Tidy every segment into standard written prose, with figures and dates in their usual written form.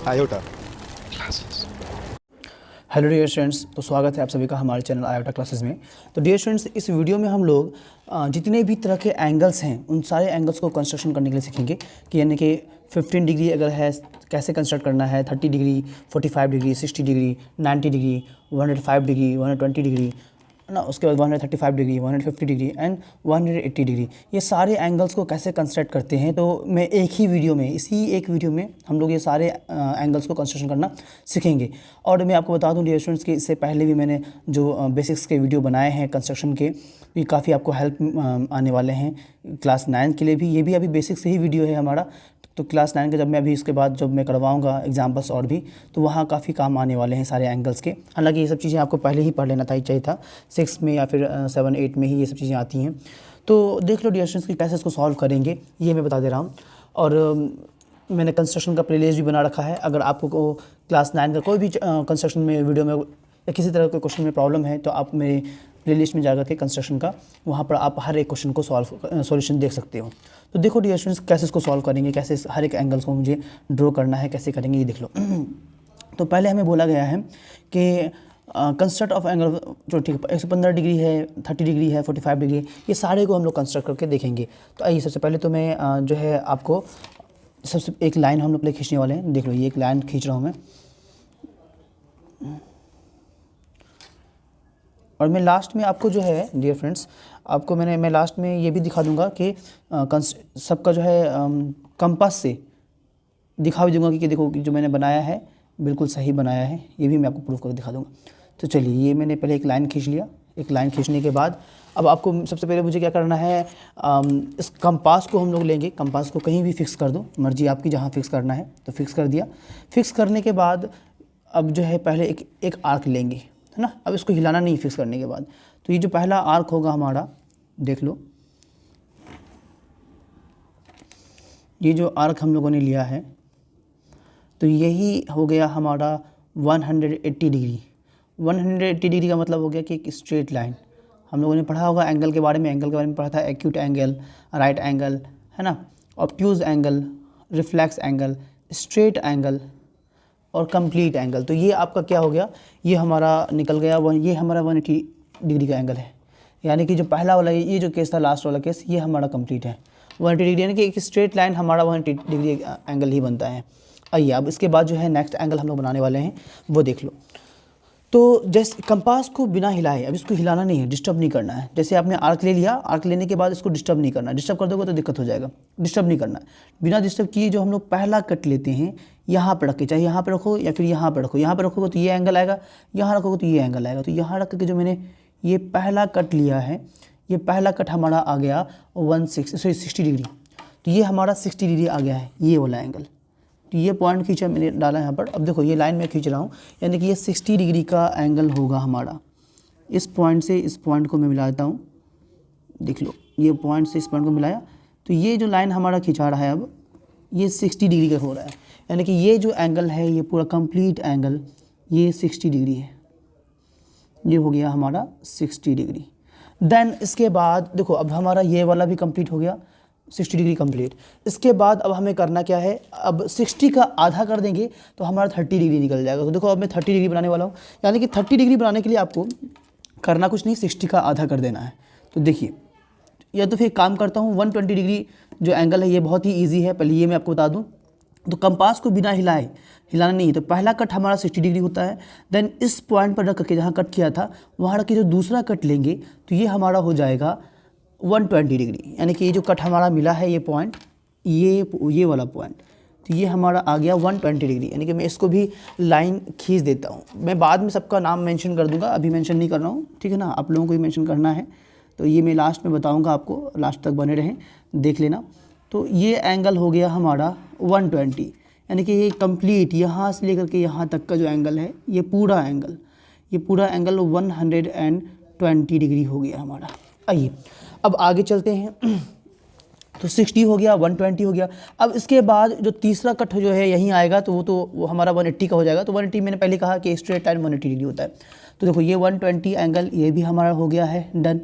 Iota classes. Hello dear students, तो स्वागत है आप सभी का हमारे चैनल आयोटा क्लासेस में। तो डियर स्टूडेंट्स, इस वीडियो में हम लोग जितने भी तरह के एंगल्स हैं उन सारे एंगल्स को कंस्ट्रक्शन करने के लिए सीखेंगे कि यानी कि 15 डिग्री अगर है कैसे कंस्ट्रक्ट करना है, 30 degree, 45 degree, 60 degree, 90 degree, 105 degree, 120 degree ना, उसके बाद 135 डिग्री, 150 डिग्री एंड 180 डिग्री, ये सारे एंगल्स को कैसे कंस्ट्रक्ट करते हैं। तो मैं एक ही वीडियो में, इसी एक वीडियो में हम लोग ये सारे एंगल्स को कंस्ट्रक्शन करना सीखेंगे। और मैं आपको बता दूं डियर स्टूडेंट्स कि इससे पहले भी मैंने जो बेसिक्स के वीडियो बनाए हैं कंस्ट्रक्शन के, ये काफ़ी आपको हेल्प आने वाले हैं क्लास 9 के लिए भी। ये भी अभी बेसिक से ही वीडियो है हमारा, तो क्लास 9 के जब मैं अभी इसके बाद जब मैं करवाऊंगा एग्जाम्पल्स और भी, तो वहाँ काफ़ी काम आने वाले हैं सारे एंगल्स के। हालांकि ये सब चीज़ें आपको पहले ही पढ़ लेना चाहिए था 6 में या फिर 7, 8 में ही ये सब चीज़ें आती हैं। तो देख लो डियर स्टूडेंट्स कि कैसे इसको सॉल्व करेंगे, ये मैं बता दे रहा हूँ। और मैंने कंस्ट्रक्शन का प्लेलिस्ट भी बना रखा है। अगर आपको क्लास 9 का कोई भी कंस्ट्रक्शन में वीडियो में या किसी तरह के क्वेश्चन में प्रॉब्लम है, तो आप मेरे प्लेलिस्ट में जाकर के कंस्ट्रक्शन का, वहाँ पर आप हर एक क्वेश्चन को सॉल्यूशन देख सकते हो। तो देखो डियर स्टूडेंट्स कैसे इसको सॉल्व करेंगे, कैसे हर एक एंगल्स को मुझे ड्रॉ करना है, कैसे करेंगे ये देख लो। तो पहले हमें बोला गया है कि कंस्ट्रक्ट ऑफ एंगल जो ठीक 115 डिग्री है, 30 डिग्री है, 45 डिग्री, ये सारे को हम लोग कंस्ट्रक्ट करके देखेंगे। तो आइए सबसे पहले तो मैं जो है आपको सबसे एक लाइन हम लोग पहले खींचने वाले हैं। देख लो, ये एक लाइन खींच रहा हूँ मैं, और मैं लास्ट में आपको जो है डियर फ्रेंड्स, आपको मैं लास्ट में ये भी दिखा दूंगा कि सबका जो है कंपास से दिखा भी दूंगा कि देखो कि जो मैंने बनाया है बिल्कुल सही बनाया है, ये भी मैं आपको प्रूफ करके दिखा दूंगा। तो चलिए, ये मैंने पहले एक लाइन खींच लिया। एक लाइन खींचने के बाद अब आपको सबसे पहले मुझे क्या करना है, इस कंपास को हम लोग लेंगे। कंपास को कहीं भी फिक्स कर दो, मर्जी आपकी, जहाँ फिक्स करना है तो फिक्स कर दिया। फिक्स करने के बाद अब जो है पहले एक आर्क लेंगे, है ना। अब इसको हिलाना नहीं फिक्स करने के बाद। तो ये जो पहला आर्क होगा हमारा, देख लो, ये जो आर्क हम लोगों ने लिया है, तो यही हो गया हमारा 180 डिग्री। 180 डिग्री का मतलब हो गया कि एक स्ट्रेट लाइन। हम लोगों ने पढ़ा होगा एंगल के बारे में पढ़ा था, एक्यूट एंगल, राइट एंगल, है ना, obtuse angle, reflex angle, straight angle और कंप्लीट एंगल। तो ये आपका क्या हो गया, ये हमारा निकल गया ये हमारा 180 डिग्री का एंगल है। यानी कि जो पहला वाला ये जो केस था, लास्ट वाला केस, ये हमारा कंप्लीट है 180 डिग्री, यानी कि एक स्ट्रेट लाइन हमारा 180 डिग्री एंगल ही बनता है। आइए अब इसके बाद जो है नेक्स्ट एंगल हम लोग बनाने वाले हैं, वो देख लो। तो जैसे कंपास को बिना हिलाए, अब इसको हिलाना नहीं है, डिस्टर्ब नहीं करना है। जैसे आपने आर्क ले लिया, आर्क लेने के बाद इसको डिस्टर्ब नहीं करना है। डिस्टर्ब कर दोगे तो दिक्कत हो जाएगा, डिस्टर्ब नहीं करना है। बिना डिस्टर्ब किए जो हम लोग पहला कट लेते हैं, यहाँ पर रख के, चाहे यहाँ पर रखो या फिर यहाँ पर रखो। यहाँ पर रखोगे तो ये एंगल आएगा, यहाँ रखोगे तो ये एंगल आएगा। तो यहाँ रख के जो मैंने ये पहला कट लिया है, ये पहला कट हमारा आ गया 60 डिग्री। तो ये हमारा 60 डिग्री आ गया है, ये वाला एंगल। तो ये पॉइंट खींचा मैंने डाला यहाँ पर। अब देखो ये लाइन में खींच रहा हूँ, यानी कि ये 60 डिग्री का एंगल होगा हमारा। इस पॉइंट से इस पॉइंट को मैं मिला देता हूँ, देख लो, ये पॉइंट से इस पॉइंट को मिलाया। तो ये जो लाइन हमारा खिंचा रहा है अब, ये 60 डिग्री का हो रहा है। यानी कि ये जो एंगल है, ये पूरा कंप्लीट एंगल, ये 60 डिग्री है। ये हो गया हमारा 60 डिग्री। देन इसके बाद देखो, अब हमारा ये वाला भी कंप्लीट हो गया, 60 डिग्री कंप्लीट। इसके बाद अब हमें करना क्या है, अब 60 का आधा कर देंगे तो हमारा 30 डिग्री निकल जाएगा। तो देखो अब मैं 30 डिग्री बनाने वाला हूँ, यानी कि 30 डिग्री बनाने के लिए आपको करना कुछ नहीं, 60 का आधा कर देना है। तो देखिए, या तो फिर काम करता हूँ, 120 डिग्री जो एंगल है ये बहुत ही ईजी है। पहले ये मैं आपको बता दूँ, तो कंपास को बिना हिलाना नहीं है। तो पहला कट हमारा 60 डिग्री होता है। देन इस पॉइंट पर रख करके, जहाँ कट किया था वहाँ रख के जो दूसरा कट लेंगे, तो ये हमारा हो जाएगा 120 डिग्री। यानी कि ये जो कट हमारा मिला है, ये पॉइंट, ये वाला पॉइंट, तो ये हमारा आ गया 120 डिग्री। यानी कि मैं इसको भी लाइन खींच देता हूँ। मैं बाद में सबका नाम मेंशन कर दूंगा, अभी मेंशन नहीं कर रहा हूँ, ठीक है ना। आप लोगों को ही मेंशन करना है, तो ये मैं लास्ट में बताऊँगा आपको, लास्ट तक बने रहें, देख लेना। तो ये एंगल हो गया हमारा 120, यानी कि ये कंप्लीट यहाँ से लेकर के यहाँ तक का जो एंगल है, ये पूरा एंगल 120 डिग्री हो गया हमारा। आइए अब आगे चलते हैं। तो 60 हो गया, 120 हो गया। अब इसके बाद जो तीसरा कट जो है यहीं आएगा, तो वो हमारा 180 का हो जाएगा। तो 180 मैंने पहले कहा कि स्ट्रेट लाइन 180 डिग्री होता है। तो देखो ये 120 एंगल ये भी हमारा हो गया है, डन।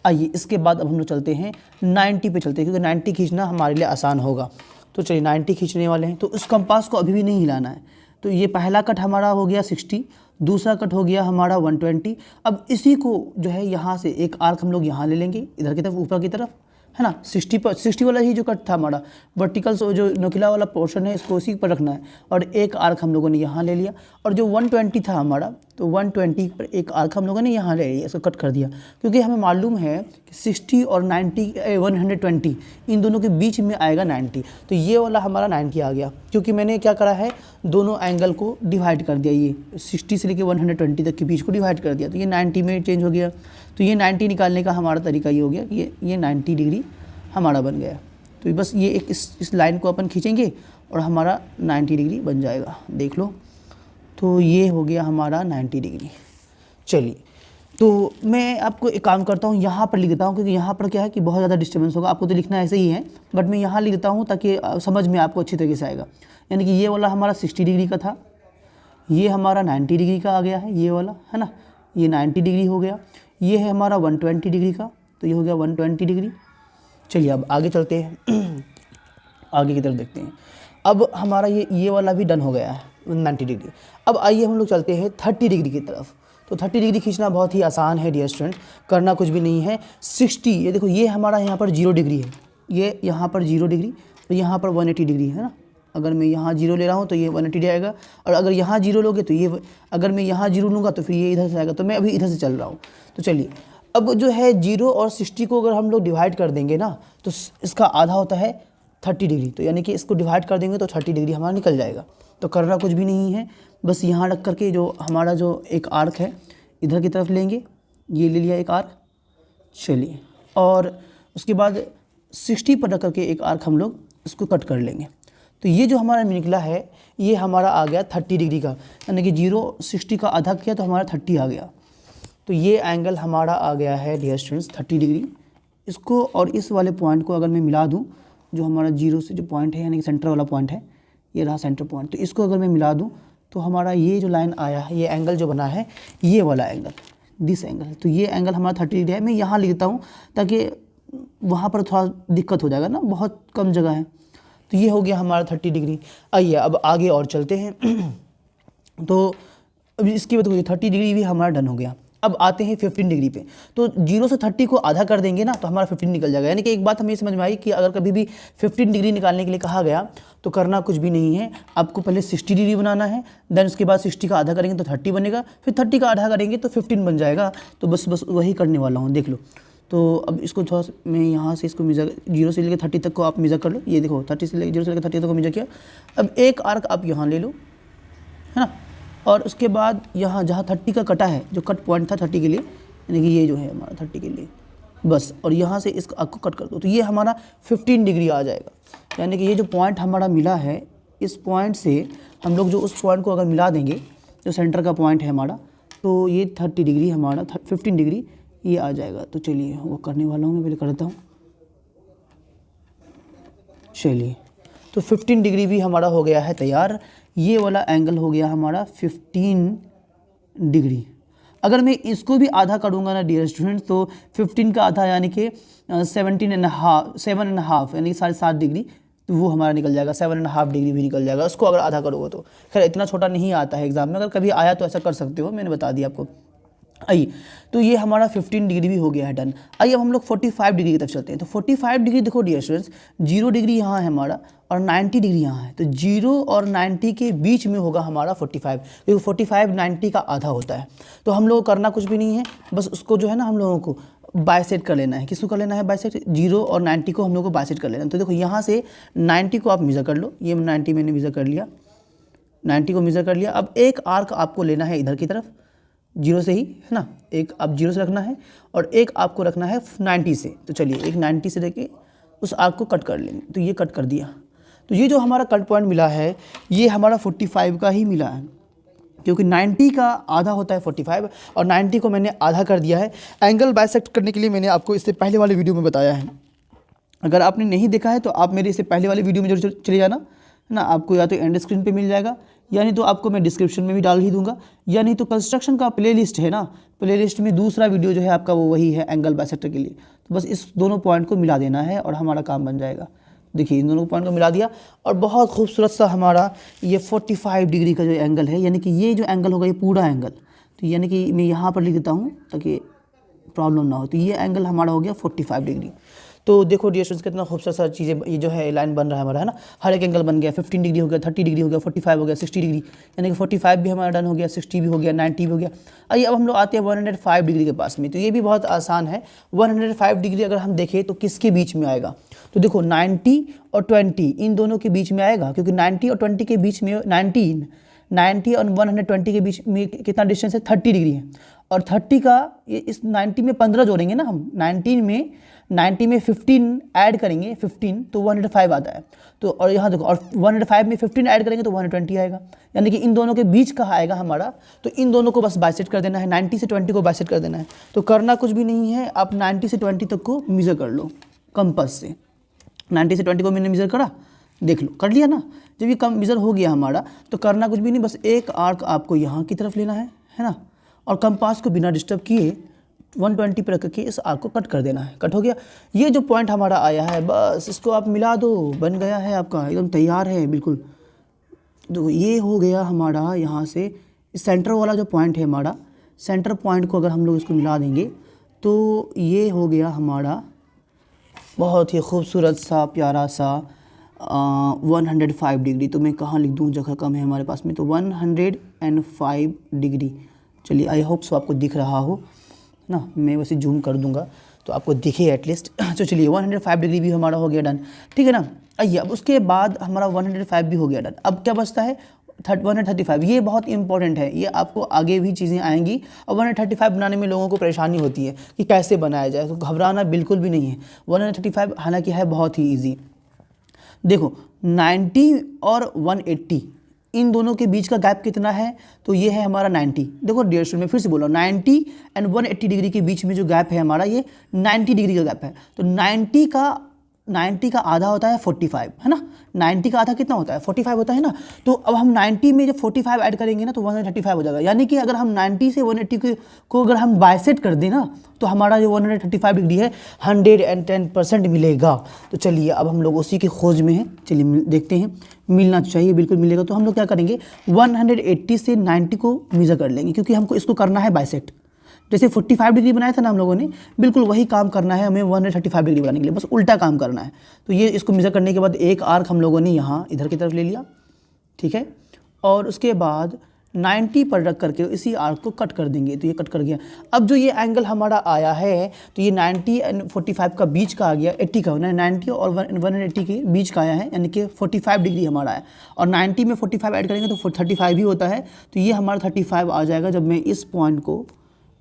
आइए इसके बाद अब हम लोग चलते हैं 90 पे चलते हैं, क्योंकि 90 खींचना हमारे लिए आसान होगा। तो चलिए 90 खींचने वाले हैं। तो उस कंपास को अभी भी नहीं हिलाना है, तो ये पहला कट हमारा हो गया 60, दूसरा कट हो गया हमारा 120। अब इसी को जो है यहाँ से एक आर्क हम लोग यहाँ ले लेंगे इधर की तरफ, ऊपर की तरफ, है ना। 60 वाला ही जो कट था हमारा वर्टिकल, जो नुकीला वाला पोर्शन है इसको उसी पर रखना है। और एक आर्क हम लोगों ने यहाँ ले लिया, और जो 120 था हमारा, तो 120 पर एक आर्क हम लोगों ने यहाँ ले लिया, इसको कट कर दिया। क्योंकि हमें मालूम है कि 60 और 120 इन दोनों के बीच में आएगा 90, तो ये वाला हमारा 90 आ गया। क्योंकि मैंने क्या करा है, दोनों एंगल को डिवाइड कर दिया, ये 60 से लेकर 120 तक के बीच को डिवाइड कर दिया, तो ये 90 में चेंज हो गया। तो ये 90 निकालने का हमारा तरीका ये हो गया कि ये 90 डिग्री हमारा बन गया। तो बस ये एक इस लाइन को अपन खींचेंगे और हमारा 90 डिग्री बन जाएगा, देख लो। तो ये हो गया हमारा 90 डिग्री। चलिए, तो मैं आपको एक काम करता हूँ, यहाँ पर लिख देता हूँ, क्योंकि यहाँ पर क्या है कि बहुत ज़्यादा डिस्टर्बेंस होगा। आपको तो लिखना ऐसे ही है, बट मैं यहाँ लिख देता हूँ ताकि समझ में आपको अच्छी तरीके से आएगा। यानी कि ये वाला हमारा 60 डिग्री का था, ये हमारा 90 डिग्री का आ गया है, ये वाला, है ना, ये 90 डिग्री हो गया। ये है हमारा 120 डिग्री का, तो ये हो गया 120 डिग्री। चलिए अब आगे चलते हैं, आगे की तरफ देखते हैं। अब हमारा ये वाला भी डन हो गया है 90 डिग्री। अब आइए हम लोग चलते हैं 30 डिग्री की तरफ। तो 30 डिग्री खींचना बहुत ही आसान है डियर स्टूडेंट, करना कुछ भी नहीं है। 60, ये देखो, ये हमारा यहाँ पर 0 डिग्री है, ये यहाँ पर 0 डिग्री, तो यहाँ पर 180 डिग्री है ना। अगर मैं यहाँ 0 ले रहा हूँ तो ये 180 आएगा, और अगर यहाँ 0 लोगे तो ये, अगर मैं यहाँ 0 लूँगा तो फिर ये इधर से आएगा। तो मैं अभी इधर से चल रहा हूँ। तो चलिए, अब जो है 0 और 60 को अगर हम लोग डिवाइड कर देंगे ना, तो इसका आधा होता है 30 डिग्री। तो यानी कि इसको डिवाइड कर देंगे तो 30 डिग्री हमारा निकल जाएगा। तो करना कुछ भी नहीं है, बस यहाँ रख करके जो हमारा जो एक आर्क है इधर की तरफ लेंगे, ये ले लिया एक आर्क। चलिए, और उसके बाद 60 पर रख करके एक आर्क हम लोग इसको कट कर लेंगे। तो ये जो हमारा निकला है ये हमारा आ गया 30 डिग्री का, यानी कि 0 60 का आधा किया तो हमारा 30 आ गया। तो ये एंगल हमारा आ गया है डियर स्टूडेंट्स 30 डिग्री। इसको और इस वाले पॉइंट को अगर मैं मिला दूं, जो हमारा 0 से जो पॉइंट है यानी कि सेंटर वाला पॉइंट है, ये रहा सेंटर पॉइंट, तो इसको अगर मैं मिला दूं तो हमारा ये जो लाइन आया है, ये एंगल जो बना है, ये वाला एंगल, दिस एंगल, तो ये एंगल हमारा 30 डिग्री है। मैं यहाँ लिखता हूँ ताकि वहाँ पर थोड़ा दिक्कत हो जाएगा ना, बहुत कम जगह है। तो ये हो गया हमारा 30 डिग्री। आइए अब आगे और चलते हैं। तो अब इसके बाद 30 डिग्री भी हमारा डन हो गया। अब आते हैं 15 डिग्री पे। तो 0 से 30 को आधा कर देंगे ना तो हमारा 15 निकल जाएगा। यानी कि एक बात हमें समझ में आई कि अगर कभी भी 15 डिग्री निकालने के लिए कहा गया तो करना कुछ भी नहीं है, आपको पहले 60 डिग्री बनाना है, देन उसके बाद 60 का आधा करेंगे तो 30 बनेगा, फिर 30 का आधा करेंगे तो 15 बन जाएगा। तो बस वही करने वाला हूँ, देख लो। तो अब इसको थोड़ा सा मैं यहाँ से इसको मेजर, 0 से लेकर 30 तक को आप मेजर कर लो। ये देखो 0 से लेकर 30 तक को मेजर किया। अब एक आर्क आप यहाँ ले लो, है ना, और उसके बाद यहाँ जहाँ 30 का कटा है, जो कट पॉइंट था 30 के लिए, यानी कि ये जो है हमारा 30 के लिए, बस, और यहाँ से इस आर्क को कट कर दो तो ये हमारा 15 डिग्री आ जाएगा। यानी कि ये जो पॉइंट हमारा मिला है, इस पॉइंट से हम लोग जो उस पॉइंट को अगर मिला देंगे, जो सेंटर का पॉइंट है हमारा, तो ये 30 डिग्री हमारा 15 डिग्री ये आ जाएगा। तो चलिए वो करने वाला हूँ, मैं पहले करता हूँ। चलिए, तो 15 डिग्री भी हमारा हो गया है तैयार। ये वाला एंगल हो गया हमारा 15 डिग्री। अगर मैं इसको भी आधा करूँगा ना डियर स्टूडेंट्स, तो 15 का आधा यानी कि 7.5 यानी कि 7.5 डिग्री, तो वो हमारा निकल जाएगा। 7.5 डिग्री भी निकल जाएगा उसको अगर आधा करोगे तो। खैर इतना छोटा नहीं आता है एग्जाम में, अगर कभी आया तो ऐसा कर सकते हो, मैंने बता दिया आपको। आइए, तो ये हमारा 15 डिग्री भी हो गया है डन। आइए अब हम लोग 45 डिग्री की तरफ चलते हैं। तो 45 डिग्री देखो डियर स्टूडेंट्स, 0 डिग्री यहाँ है हमारा और 90 डिग्री यहाँ है, तो 0 और 90 के बीच में होगा हमारा 45, क्योंकि 45 90 का आधा होता है। तो हम लोग करना कुछ भी नहीं है, बस उसको जो है ना हम लोगों को बाइसेट कर लेना है। किसको कर लेना है बाइसेट? 0 और 90 को हम लोग को बाइसेट कर लेना है। तो देखो यहाँ से 90 को आप मेज़र कर लो, ये 90 मैंने मेज़र कर लिया, 90 को मेज़र कर लिया। अब एक आर्क आपको लेना है इधर की तरफ, 0 से ही, है ना, एक आप 0 से रखना है और एक आपको रखना है 90 से। तो चलिए एक 90 से लेके उस आर्क को कट कर लेंगे। तो ये कट कर दिया, तो ये जो हमारा कट पॉइंट मिला है ये हमारा 45 का ही मिला है, क्योंकि 90 का आधा होता है 45 और 90 को मैंने आधा कर दिया है। एंगल बाइसेक्ट करने के लिए मैंने आपको इससे पहले वाले वीडियो में बताया है। अगर आपने नहीं देखा है तो आप मेरे इससे पहले वाले वीडियो में जरूर चले जाना, है ना। आपको या तो एंड स्क्रीन पे मिल जाएगा, या नहीं तो आपको मैं डिस्क्रिप्शन में भी डाल ही दूंगा, या नहीं तो कंस्ट्रक्शन का प्लेलिस्ट है ना, प्लेलिस्ट में दूसरा वीडियो जो है आपका वो वही है एंगल बाइसेक्टर के लिए। तो बस इस दोनों पॉइंट को मिला देना है और हमारा काम बन जाएगा। देखिए इन दोनों पॉइंट को मिला दिया और बहुत खूबसूरत सा हमारा ये 45 डिग्री का जो एंगल है, यानी कि ये जो एंगल होगा ये पूरा एंगल, तो यानी कि मैं यहाँ पर लिख देता हूँ ताकि प्रॉब्लम ना हो। तो ये एंगल हमारा हो गया 45 डिग्री। तो देखो डियर स्टूडेंट्स कितना खूबसूरत सा चीज़ें ये जो है लाइन बन रहा है हमारा, है ना। हर एक एंगल बन गया, 15 डिग्री हो गया, 30 डिग्री हो गया, 45 हो गया, 60 डिग्री, यानी कि 45 भी हमारा डन हो गया, 60 भी हो गया, 90 भी हो गया। आइए अब हम लोग आते हैं 105 डिग्री के पास में। तो ये भी बहुत आसान है। 105 डिग्री अगर हम देखें तो किसके बीच में आएगा, तो देखो 90 और 20 इन दोनों के बीच में आएगा, क्योंकि 90 और 20 के बीच में 90 और 120 के बीच में कितना डिस्टेंस है, 30 डिग्री है। और 30 का ये इस 90 में 15 जोड़ेंगे ना हम, 90 में 15 ऐड करेंगे, 15 तो 105 आता है। तो और यहाँ देखो, और 105 में 15 ऐड करेंगे तो 120 आएगा, यानी कि इन दोनों के बीच का आएगा हमारा। तो इन दोनों को बस बाइसेक्ट कर देना है, 90 से 20 को बाइसेक्ट कर देना है। तो करना कुछ भी नहीं है, आप 90 से 20 तक को मेजर कर लो कंपास से। 90 से 20 को मैंने मेजर करा, देख लो कर लिया ना। जब ये कम मेजर हो गया हमारा तो करना कुछ भी नहीं, बस एक आर्क आपको यहाँ की तरफ लेना है ना, और कंपास को बिना डिस्टर्ब किए 120 पर रख के इस आर्क को कट कर देना है। कट हो गया। ये जो पॉइंट हमारा आया है बस इसको आप मिला दो, बन गया है आपका, एकदम तैयार है बिल्कुल। तो ये हो गया हमारा यहाँ से सेंटर वाला जो पॉइंट है हमारा, सेंटर पॉइंट को अगर हम लोग इसको मिला देंगे तो ये हो गया हमारा बहुत ही खूबसूरत सा प्यारा सा 105 डिग्री। तो मैं कहाँ लिख दूँ, जगह कम है हमारे पास में, तो 105 डिग्री। चलिए आई होप सो आपको दिख रहा हो ना, मैं वैसे जूम कर दूंगा तो आपको दिखे एटलीस्ट। तो चलिए 105 डिग्री भी हमारा हो गया डन, ठीक है ना। आइए अब उसके बाद हमारा 105 भी हो गया डन। अब क्या बचता है 135। ये बहुत इंपॉर्टेंट है, ये आपको आगे भी चीज़ें आएंगी। और 135 बनाने में लोगों को परेशानी होती है कि कैसे बनाया जाए, तो घबराना बिल्कुल भी नहीं है। 135 हालांकि है बहुत ही ईजी। देखो 90 और 180 इन दोनों के बीच का गैप कितना है, तो ये है हमारा 90। देखो डियर स्टूडेंट मैं फिर से बोल रहा हूँ, 90 एंड 180 डिग्री के बीच में जो गैप है हमारा ये 90 डिग्री का गैप है। तो 90 का आधा होता है 45, है ना। 90 का आधा कितना होता है 45 होता है ना। तो अब हम 90 में जब 45 ऐड करेंगे ना तो 135 हो जाएगा, यानी कि अगर हम 90 से 180 को अगर हम बाइसेट कर दें ना तो हमारा जो 135 डिग्री है 110% मिलेगा। तो चलिए अब हम लोग उसी की खोज में हैं, चलिए देखते हैं। मिलना चाहिए, बिल्कुल मिलेगा। तो हम लोग क्या करेंगे 180 से 90 को मेजर कर लेंगे, क्योंकि हमको इसको करना है बाइसेक्ट। जैसे 45 डिग्री बनाया था ना हम लोगों ने, बिल्कुल वही काम करना है हमें 135 डिग्री बनाने के लिए, बस उल्टा काम करना है। तो ये इसको मेजर करने के बाद एक आर्क हम लोगों ने यहाँ इधर की तरफ ले लिया, ठीक है। और उसके बाद 90 पर रख करके इसी आर्क को कट कर देंगे, तो ये कट कर गया। अब जो ये एंगल हमारा आया है तो ये 90 एंड 45 का बीच का आ गया, 80 का 90 और 180 के बीच का आया है, यानी कि 45 डिग्री हमारा है। और 90 में 45 ऐड करेंगे तो 35 ही होता है। तो ये हमारा 35 आ जाएगा जब मैं इस पॉइंट को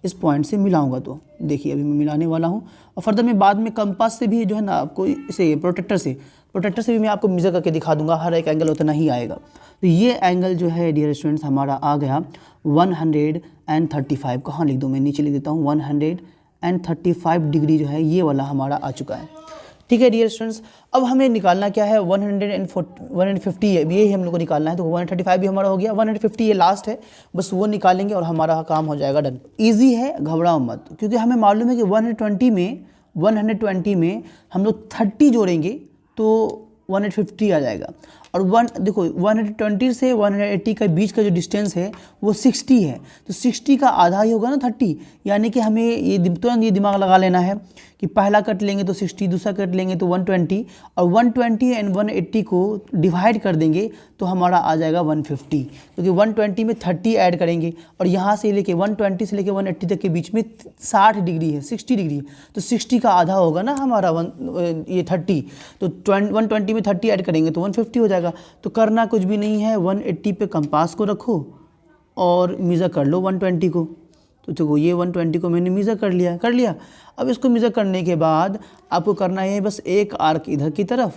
इस पॉइंट से मिलाऊंगा। तो देखिए अभी मैं मिलाने वाला हूँ, और फर्दर मैं बाद में कंपास से भी जो है ना आपको इसे प्रोटेक्टर से भी मैं आपको मेजर करके दिखा दूंगा, हर एक एंगल उतना ही आएगा। तो ये एंगल जो है डियर स्टूडेंट्स हमारा आ गया 135। कहाँ लिख दूँ मैं, नीचे लिख देता हूँ। 135 डिग्री जो है ये वाला हमारा आ चुका है, ठीक है डियर स्टूडेंट्स। अब हमें निकालना क्या है 150 है, ये ही हम लोग को निकालना है। तो 135 भी हमारा हो गया, 150 ये लास्ट है, बस वो निकालेंगे और हमारा काम हो जाएगा डन। इजी है, घबराओ मत, क्योंकि हमें मालूम है कि 120 में हम लोग 30 जोड़ेंगे तो 150 आ जाएगा। और देखो 120 से 180 के बीच का जो डिस्टेंस है वो 60 है, तो 60 का आधा ही होगा ना 30, यानी कि हमें ये तुरंत ये दिमाग लगा लेना है कि पहला कट लेंगे तो 60, दूसरा कट लेंगे तो 120, और 120 एंड 180 को डिवाइड कर देंगे तो हमारा आ जाएगा 150, क्योंकि 120 में 30 ऐड करेंगे और यहाँ से लेके 120 से लेके 180 तक के बीच में 60 डिग्री है, 60 डिग्री है, तो 60 का आधा होगा ना हमारा ये 30, तो 120 में 30 ऐड करेंगे तो 150 हो जाएगा। तो करना कुछ भी नहीं है, 180 पे कंपास को रखो और मेज़र कर लो 120 को। तो देखो ये 120 को मैंने मेज़र कर लिया। अब इसको मेज़र करने के बाद आपको करना है बस एक आर्क इधर की तरफ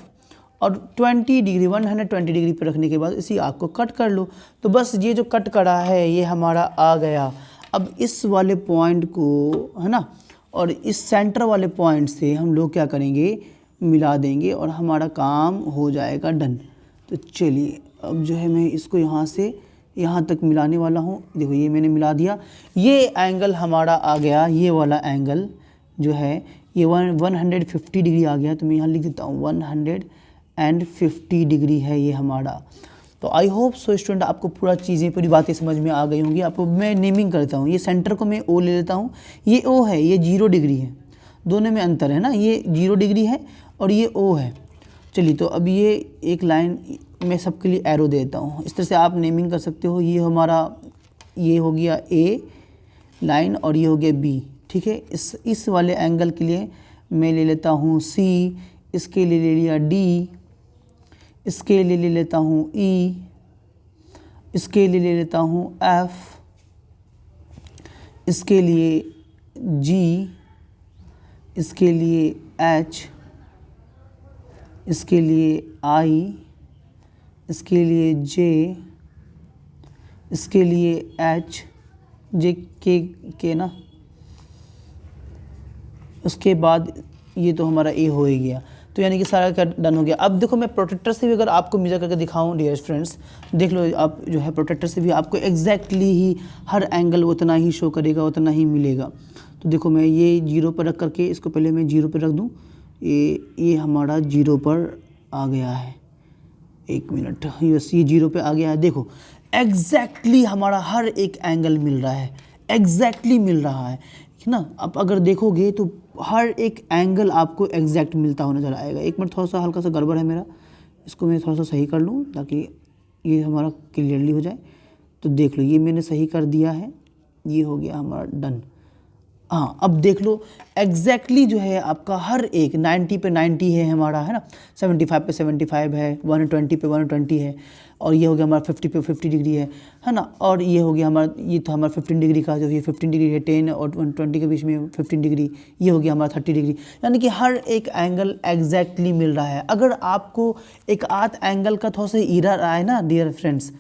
और 120 डिग्री पर रखने के बाद इसी आर्क को कट कर लो। तो बस ये जो कट करा है ये हमारा आ गया। अब इस वाले पॉइंट को, है ना, और इस सेंटर वाले पॉइंट से हम लोग क्या करेंगे, मिला देंगे और हमारा काम हो जाएगा डन। तो चलिए अब जो है मैं इसको यहाँ से यहाँ तक मिलाने वाला हूँ। देखो ये मैंने मिला दिया, ये एंगल हमारा आ गया, ये वाला एंगल जो है ये 150 डिग्री आ गया। तो मैं यहाँ लिख देता हूँ एंड 50 डिग्री है ये हमारा। तो आई होप सो स्टूडेंट आपको पूरी बातें समझ में आ गई होंगी। आपको मैं नेमिंग करता हूँ, ये सेंटर को मैं ओ ले लेता हूँ, ये ओ है, ये 0 डिग्री है, दोनों में अंतर है ना, ये 0 डिग्री है और ये ओ है। चलिए तो अब ये एक लाइन मैं सबके लिए एरो देता हूँ, इस तरह से आप नेमिंग कर सकते हो। ये हमारा ये हो गया ए लाइन और ये हो गया बी, ठीक है। इस वाले एंगल के लिए मैं ले लेता हूँ सी, इसके लिए ले लिया डी, इसके लिए ले लेता हूँ ई, इसके लिए ले लेता हूँ एफ, इसके लिए जी, इसके लिए एच, इसके लिए आई, इसके लिए जे, इसके लिए एच, जे के ना, उसके बाद ये तो हमारा ए हो ही गया। तो यानी कि सारा का डन हो गया। अब देखो मैं प्रोटेक्टर से भी अगर आपको मेजर करके दिखाऊं डियर फ्रेंड्स, देख लो आप जो है प्रोटेक्टर से भी आपको एग्जैक्टली ही हर एंगल उतना ही शो करेगा, उतना ही मिलेगा। तो देखो मैं ये 0 पर रख करके इसको पहले मैं 0 पर रख दूं, ये हमारा 0 पर आ गया है। 1 मिनट, बस ये 0 पे आ गया है। देखो एग्जैक्टली हमारा हर एक एंगल मिल रहा है, एग्जैक्टली मिल रहा है ना। अब अगर देखोगे तो हर एक एंगल आपको एग्जैक्ट मिलता हुआ नज़र आएगा। 1 मिनट, थोड़ा सा हल्का सा गड़बड़ है मेरा, इसको मैं थोड़ा सा सही कर लूँ ताकि ये हमारा क्लियरली हो जाए। तो देख लो ये मैंने सही कर दिया है, ये हो गया हमारा डन। हाँ अब देख लो एग्जैक्टली जो है आपका हर एक 90 पे 90 है हमारा, है ना, 75 पे 75 है, 120 पे 120 है, और ये हो गया हमारा 50 पे 50 डिग्री है ना। और ये हो गया हमारा, ये था हमारा 15 डिग्री का, जो ये 15 डिग्री है, 10 और 120 के बीच में 15 डिग्री, ये हो गया हमारा 30 डिग्री। यानी कि हर एक एंगल एग्जैक्टली मिल रहा है। अगर आपको एक आध एंगल का थोड़ा सा एरर आए ना डियर फ्रेंड्स,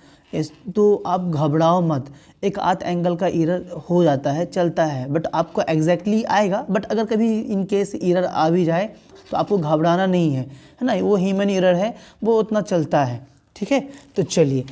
तो आप घबराओ मत, एक आध एंगल का एरर हो जाता है, चलता है, बट आपको एग्जैक्टली आएगा। बट अगर कभी इन केस एरर आ भी जाए तो आपको घबराना नहीं है ना, वो ह्यूमन एरर है, वो उतना चलता है, ठीक है। तो चलिए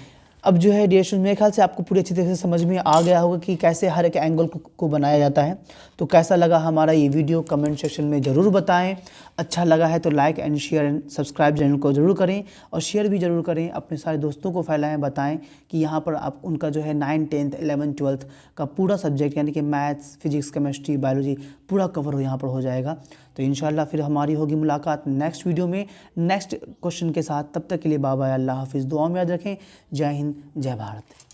अब जो है डियर स्टूडेंट, मेरे ख्याल से आपको पूरी अच्छी तरह से समझ में आ गया होगा कि कैसे हर एक एंगल को बनाया जाता है। तो कैसा लगा हमारा ये वीडियो कमेंट सेक्शन में ज़रूर बताएं। अच्छा लगा है तो like and share and subscribe channel को ज़रूर करें, और शेयर भी ज़रूर करें, अपने सारे दोस्तों को फैलाएं, बताएं कि यहाँ पर आप उनका जो है 9th 10th 11th 12th का पूरा सब्जेक्ट यानी कि मैथ्स, फिजिक्स, केमिस्ट्री, बायोलॉजी पूरा कवर हो यहाँ पर हो जाएगा। तो इंशाल्लाह फिर हमारी होगी मुलाकात नेक्स्ट वीडियो में नेक्स्ट क्वेश्चन के साथ। तब तक के लिए बाय बाय, अल्लाह हाफिज़, दुआ में याद रखें। जय हिंद, जय भारत।